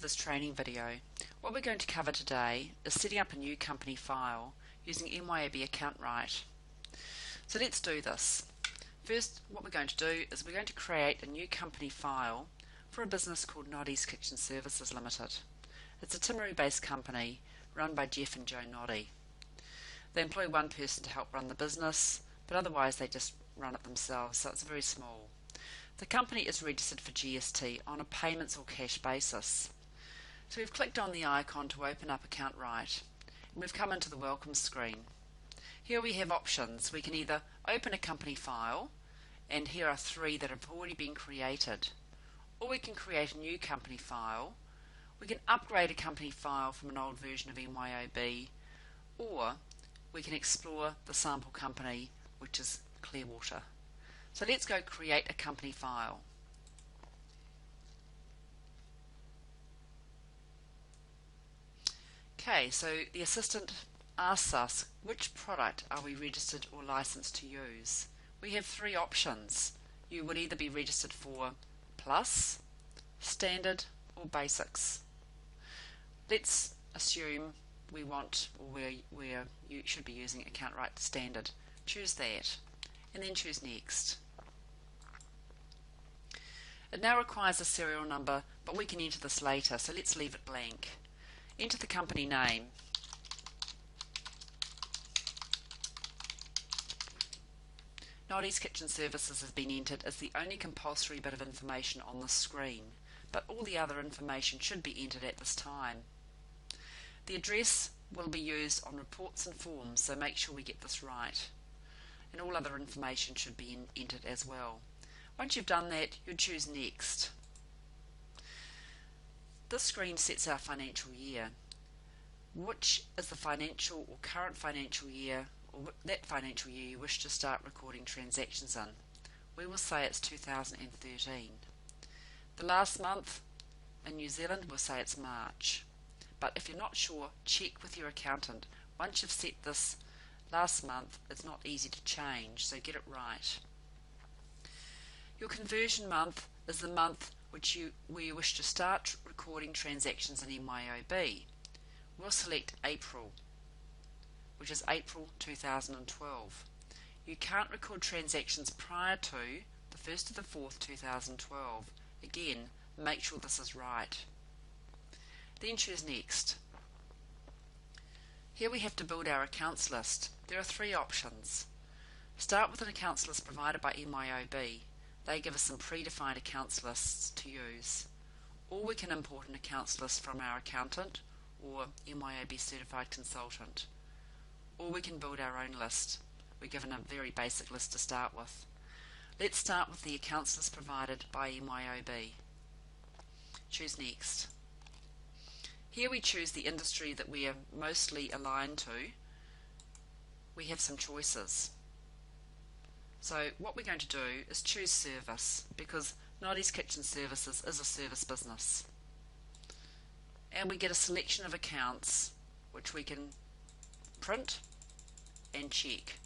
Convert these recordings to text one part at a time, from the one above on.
this training video. What we're going to cover today is setting up a new company file using MYOB Account Write. So let's do this. First, what we're going to do is we're going to create a new company file for a business called Noddy's Kitchen Services Limited. It's a Timaru-based company run by Jeff and Joe Noddy. They employ one person to help run the business, but otherwise they just run it themselves, so it's very small. The company is registered for GST on a payments or cash basis. So we've clicked on the icon to open up Account Write, and we've come into the welcome screen. Here we have options. We can either open a company file, and here are three that have already been created, or we can create a new company file. We can upgrade a company file from an old version of MYOB, or we can explore the sample company, which is Clearwater. So let's go create a company file. Okay, so the assistant asks us which product are we registered or licensed to use. We have three options. You would either be registered for Plus, Standard or Basics. Let's assume we want, or where you should be using Account Write Standard. Choose that and then choose Next. It now requires a serial number, but we can enter this later, so let's leave it blank. Enter the company name. Noddy's Kitchen Services has been entered as the only compulsory bit of information on the screen, but all the other information should be entered at this time. The address will be used on reports and forms, so make sure we get this right. And all other information should be entered as well. Once you've done that, you choose Next. This screen sets our financial year, which is the financial or current financial year, or that financial year you wish to start recording transactions in. We will say it's 2013. The last month in New Zealand, we'll say it's March. But if you're not sure, check with your accountant. Once you've set this last month, it's not easy to change, so get it right. Your conversion month is the month where you wish to start recording transactions in MYOB. We'll select April, which is April 2012. You can't record transactions prior to the 1st of the 4th, 2012. Again, make sure this is right. Then choose Next. Here we have to build our accounts list. There are three options. Start with an accounts list provided by MYOB. They give us some predefined accounts lists to use. Or we can import an accounts list from our accountant or MYOB certified consultant. Or we can build our own list. We're given a very basic list to start with. Let's start with the accounts list provided by MYOB. Choose Next. Here we choose the industry that we are mostly aligned to. We have some choices. So what we're going to do is choose Service, because Noddy's Kitchen Services is a service business. And we get a selection of accounts which we can print and check.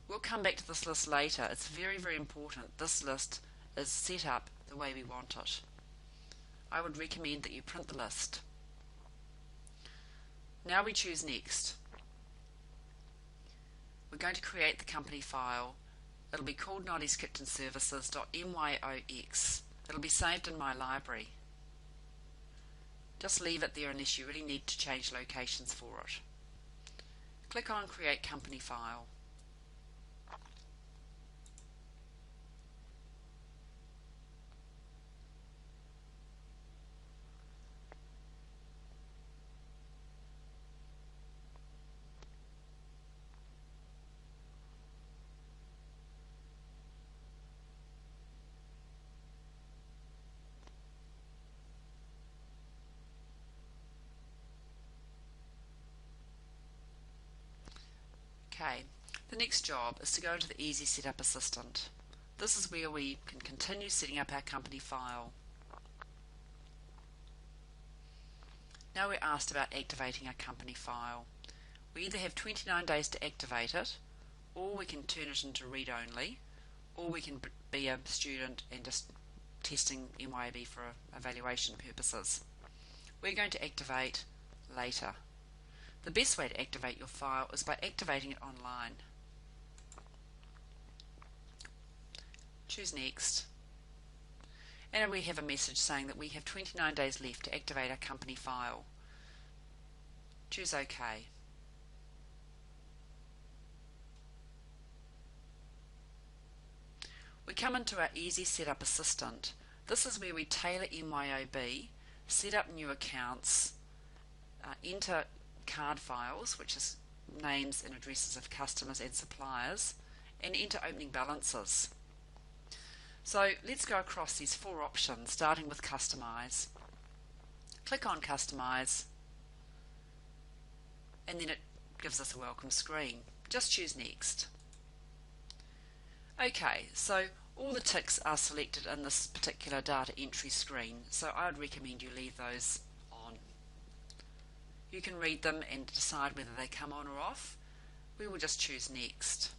We'll come back to this list later. It's very, very important this list is set up the way we want it. I would recommend that you print the list. Now we choose Next. We're going to create the company file. It'll be called Noddy's Kitchen Services.myox. It'll be saved in my library. Just leave it there unless you really need to change locations for it. Click on Create Company File. Okay, the next job is to go into the Easy Setup Assistant. This is where we can continue setting up our company file. Now we're asked about activating our company file. We either have 29 days to activate it, or we can turn it into read-only, or we can be a student and just testing MYOB for evaluation purposes. we're going to activate later. The best way to activate your file is by activating it online. Choose Next. And we have a message saying that we have 29 days left to activate our company file. Choose OK. We come into our Easy Setup Assistant. This is where we tailor MYOB, set up new accounts, enter card files, which is names and addresses of customers and suppliers, and enter opening balances. So let's go across these four options, starting with Customize. Click on Customize, and then it gives us a welcome screen. Just choose Next. Okay, so all the ticks are selected in this particular data entry screen, so I would recommend you leave those on. You can read them and decide whether they come on or off. We will just choose Next.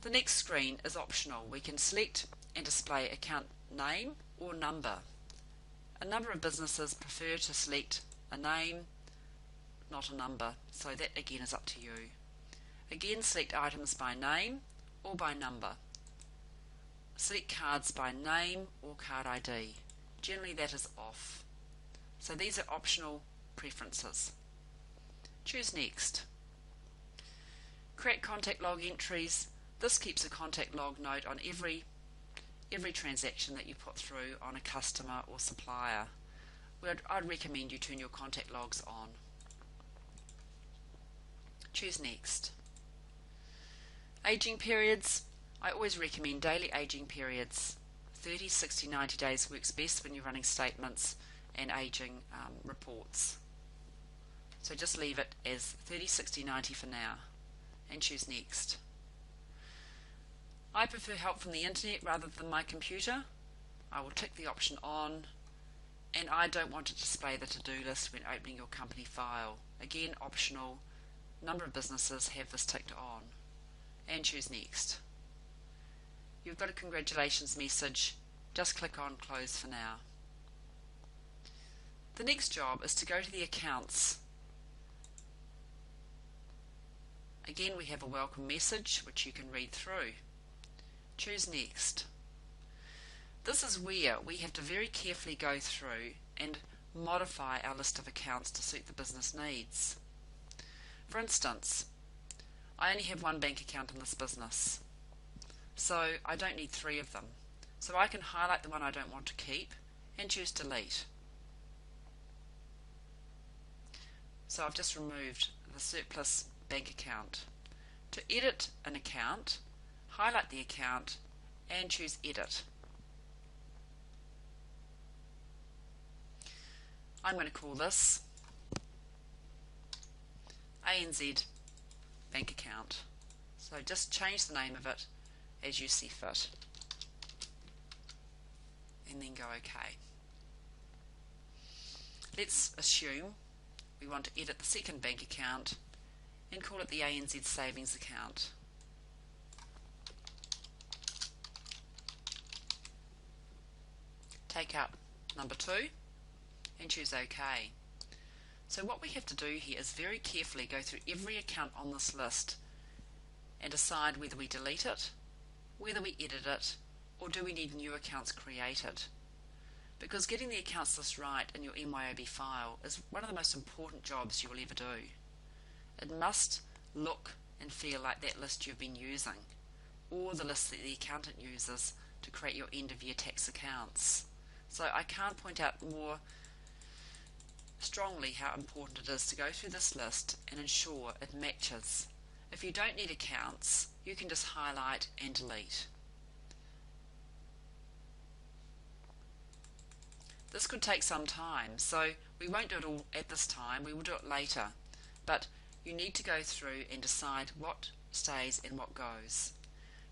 The next screen is optional. We can select and display account name or number. A number of businesses prefer to select a name, not a number, so that again is up to you. Again, select items by name or by number. Select cards by name or card ID. Generally that is off. So these are optional preferences. Choose Next. Create contact log entries. This keeps a contact log note on every transaction that you put through on a customer or supplier. I'd recommend you turn your contact logs on. Choose Next. Aging periods. I always recommend daily aging periods. 30, 60, 90 days works best when you're running statements and aging reports. So just leave it as 30, 60, 90 for now and choose Next. I prefer help from the internet rather than my computer. I will tick the option on, and I don't want to display the to-do list when opening your company file. Again, optional. A number of businesses have this ticked on. And choose Next. You've got a congratulations message. Just click on Close for now. The next job is to go to the accounts. Again, we have a welcome message which you can read through. Choose Next. This is where we have to very carefully go through and modify our list of accounts to suit the business needs. For instance, I only have one bank account in this business, so I don't need three of them. So I can highlight the one I don't want to keep and choose Delete. So I've just removed the surplus bank account. To edit an account, highlight the account and choose Edit. I'm going to call this ANZ bank account. So just change the name of it as you see fit and then go OK. Let's assume we want to edit the second bank account and call it the ANZ savings account. Take out number 2 and choose OK. So what we have to do here is very carefully go through every account on this list and decide whether we delete it, whether we edit it, or do we need new accounts created. Because getting the accounts list right in your MYOB file is one of the most important jobs you will ever do. It must look and feel like that list you've been using, or the list that the accountant uses to create your end-of-year tax accounts. So I can't point out more strongly how important it is to go through this list and ensure it matches. If you don't need accounts, you can just highlight and delete. This could take some time, so we won't do it all at this time, we will do it later. But you need to go through and decide what stays and what goes.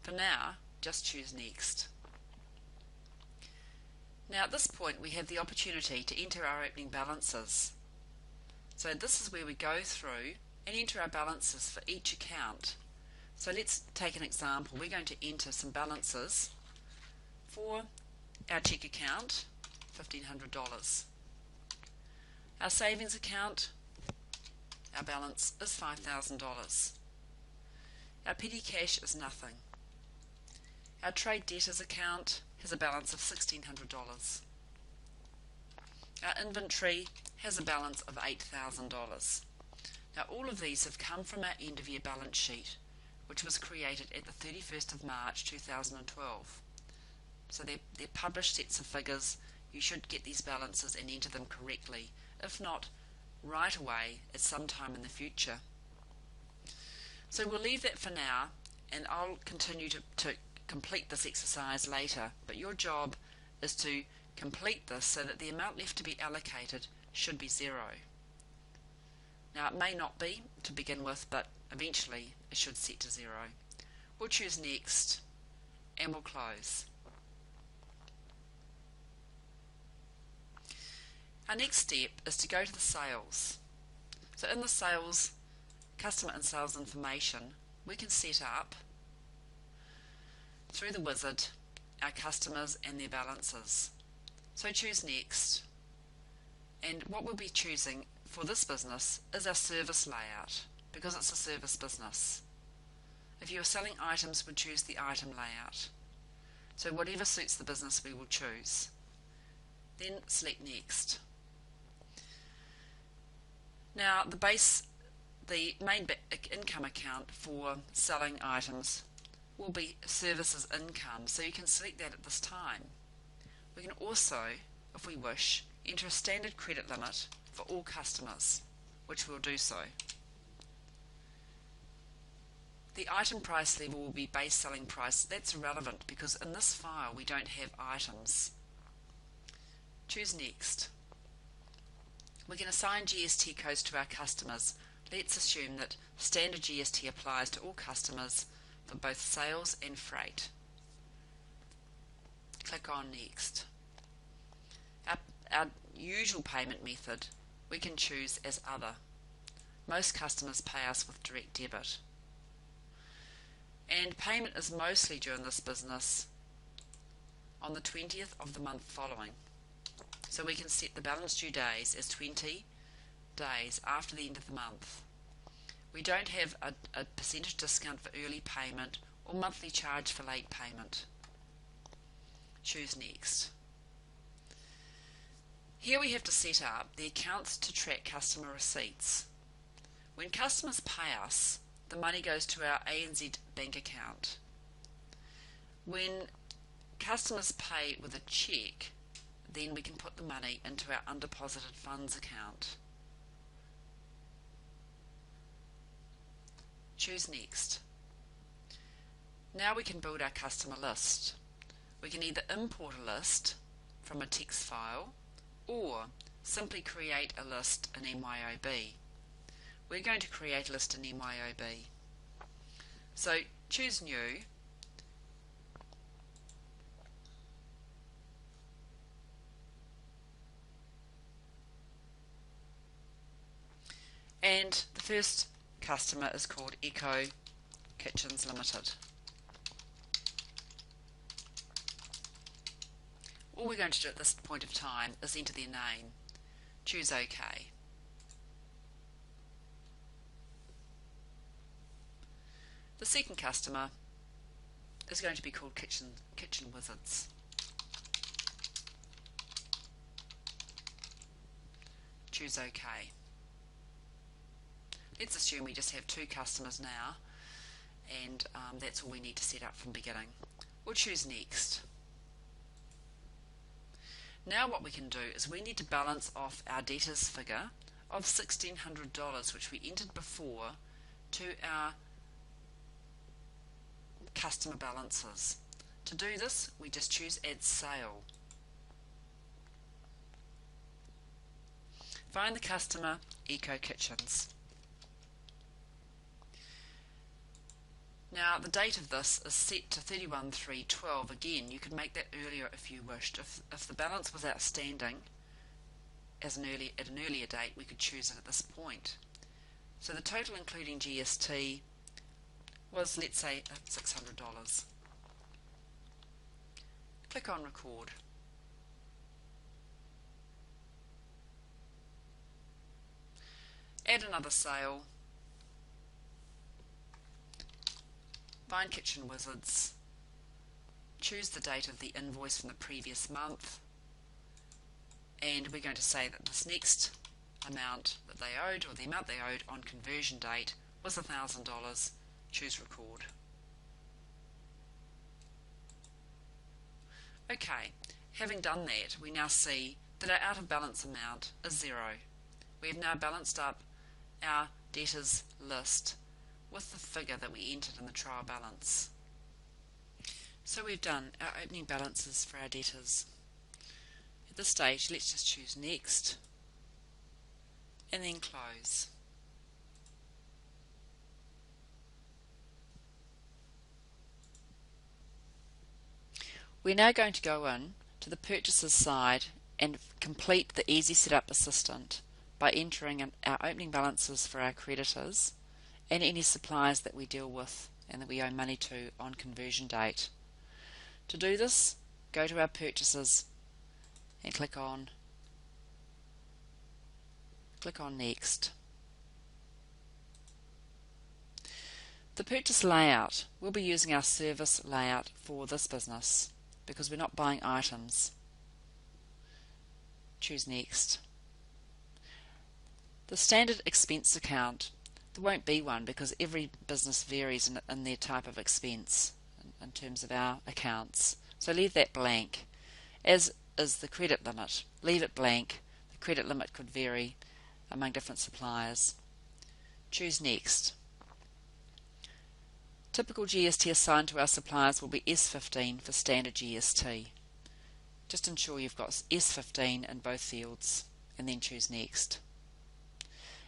For now, just choose Next. Now at this point we have the opportunity to enter our opening balances. So this is where we go through and enter our balances for each account. So let's take an example. We're going to enter some balances for our cheque account $1,500. Our savings account, our balance is $5,000. Our petty cash is nothing. Our trade debtors account has a balance of $1,600. Our inventory has a balance of $8,000. Now all of these have come from our end of year balance sheet, which was created at the 31st of March 2012. So they're published sets of figures. You should get these balances and enter them correctly. If not, right away at some time in the future. So we'll leave that for now, and I'll continue to complete this exercise later, but your job is to complete this so that the amount left to be allocated should be zero. Now it may not be to begin with, but eventually it should set to zero. We'll choose next and we'll close. Our next step is to go to the sales. So in the sales, customer and sales information, we can set up through the wizard our customers and their balances. So choose next, and what we'll be choosing for this business is our service layout, because it's a service business. If you are selling items, we'll choose the item layout. So whatever suits the business we will choose. Then select next. Now the main income account for selling items will be services income, so you can select that at this time. We can also, if we wish, enter a standard credit limit for all customers, which we'll do so. The item price level will be base selling price. That's irrelevant because in this file we don't have items. Choose next. We can assign GST codes to our customers. Let's assume that standard GST applies to all customers for both sales and freight. Click on next. Our usual payment method we can choose as other. Most customers pay us with direct debit. And payment is mostly due in this business on the 20th of the month following. So we can set the balance due days as 20 days after the end of the month. We don't have a percentage discount for early payment or monthly charge for late payment. Choose next. Here we have to set up the accounts to track customer receipts. When customers pay us, the money goes to our ANZ bank account. When customers pay with a cheque, then we can put the money into our undeposited funds account. Choose next. Now we can build our customer list. We can either import a list from a text file or simply create a list in MYOB. We're going to create a list in MYOB. So choose new. And the first customer is called Eco Kitchens Limited. All we're going to do at this point of time is enter their name. Choose OK. The second customer is going to be called Kitchen Wizards. Choose OK. Let's assume we just have two customers now, and that's all we need to set up from the beginning. We'll choose next. Now what we can do is we need to balance off our debtors figure of $1,600, which we entered before, to our customer balances. To do this, we just choose Add Sale. Find the customer, Eco Kitchens. Now the date of this is set to 31/3/12. Again, you can make that earlier if you wished. If the balance was outstanding at an earlier date, we could choose it at this point. So the total including GST was, let's say, $600. Click on Record. Add another sale. Find Kitchen Wizards. Choose the date of the invoice from the previous month. And we're going to say that this next amount that they owed, or the amount they owed on conversion date, was $1,000. Choose Record. Okay, having done that, we now see that our out of balance amount is 0. We have now balanced up our debtors list with the figure that we entered in the trial balance. So we've done our opening balances for our debtors. At this stage, let's just choose Next and then Close. We're now going to go in to the Purchases side and complete the Easy Setup Assistant by entering our opening balances for our creditors and any suppliers that we deal with and that we owe money to on conversion date. To do this, go to our Purchases and click on Next. The purchase layout, we'll be using our service layout for this business because we're not buying items. Choose Next. The standard expense account, there won't be one because every business varies in their type of expense in terms of our accounts. So leave that blank, as is the credit limit. Leave it blank. The credit limit could vary among different suppliers. Choose Next. Typical GST assigned to our suppliers will be S15 for standard GST. Just ensure you've got S15 in both fields and then choose Next.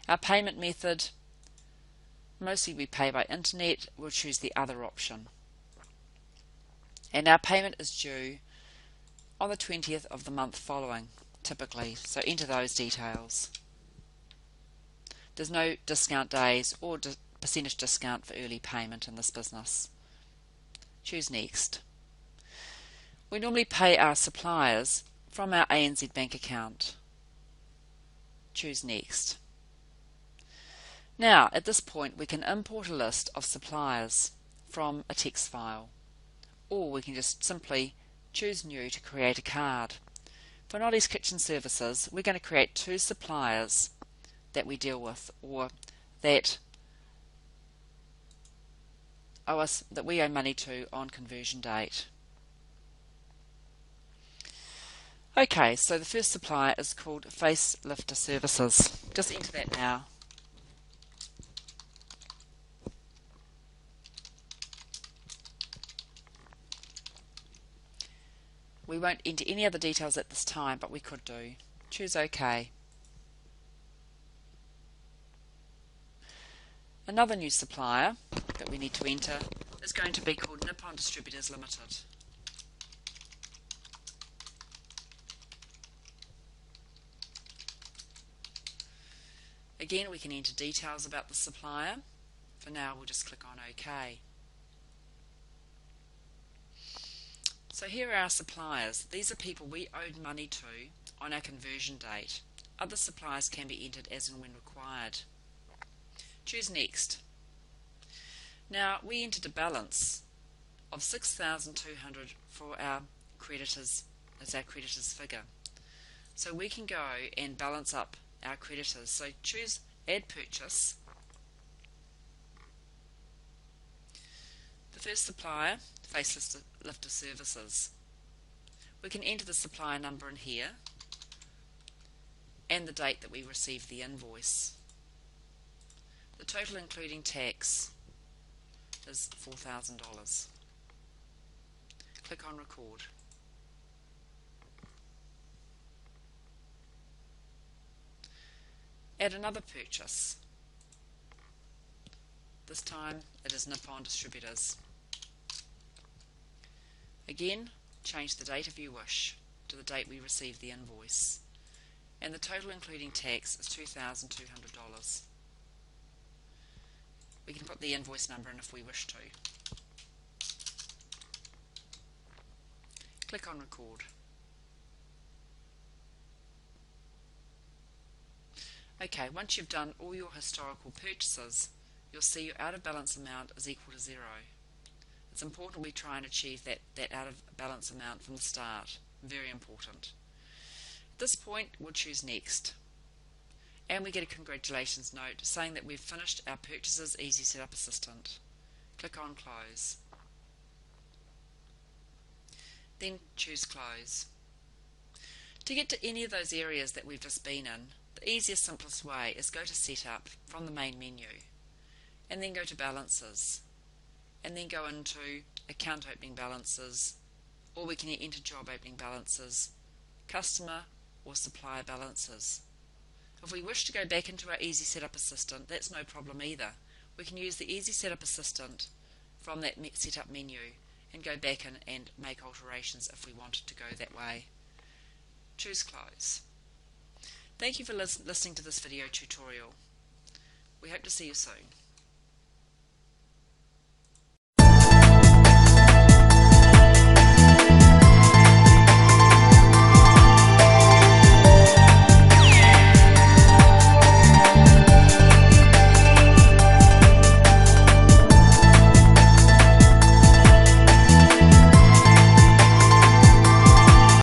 Our payment method, mostly we pay by internet. We'll choose the other option. And our payment is due on the 20th of the month following, typically, so enter those details. There's no discount days or percentage discount for early payment in this business. Choose Next. We normally pay our suppliers from our ANZ bank account. Choose Next. Now, at this point, we can import a list of suppliers from a text file, or we can just simply choose New to create a card. For Noddy's Kitchen Services, we're going to create 2 suppliers that we deal with, or that we owe money to on conversion date. Okay, so the first supplier is called Facelifter Services. Just enter that now. We won't enter any other details at this time, but we could do. Choose OK. Another new supplier that we need to enter is going to be called Nippon Distributors Limited. Again, we can enter details about the supplier. For now, we'll just click on OK. So here are our suppliers. These are people we owed money to on our conversion date. Other suppliers can be entered as and when required. Choose Next. Now we entered a balance of $6,200 for our creditors as our creditors figure. So we can go and balance up our creditors. So choose Add Purchase. The first supplier, Facelifter Services. We can enter the supplier number in here and the date that we received the invoice. The total including tax is $4,000. Click on Record. Add another purchase. This time it is Nippon Distributors. Again, change the date if you wish to the date we received the invoice. And the total including tax is $2,200. We can put the invoice number in if we wish to. Click on Record. Okay, once you've done all your historical purchases, you'll see your out of balance amount is equal to 0. It's important we try and achieve that out of balance amount from the start. Very important. At this point, we'll choose Next. And we get a congratulations note saying that we've finished our Purchases Easy Setup Assistant. Click on Close. Then choose Close. To get to any of those areas that we've just been in, the easiest, simplest way is go to Setup from the main menu, and then go to Balances, and then go into Account Opening Balances, or we can enter Job Opening Balances, Customer or Supplier Balances. If we wish to go back into our Easy Setup Assistant, that's no problem either. We can use the Easy Setup Assistant from that Setup menu and go back in and make alterations if we wanted to go that way. Choose Close. Thank you for listening to this video tutorial. We hope to see you soon.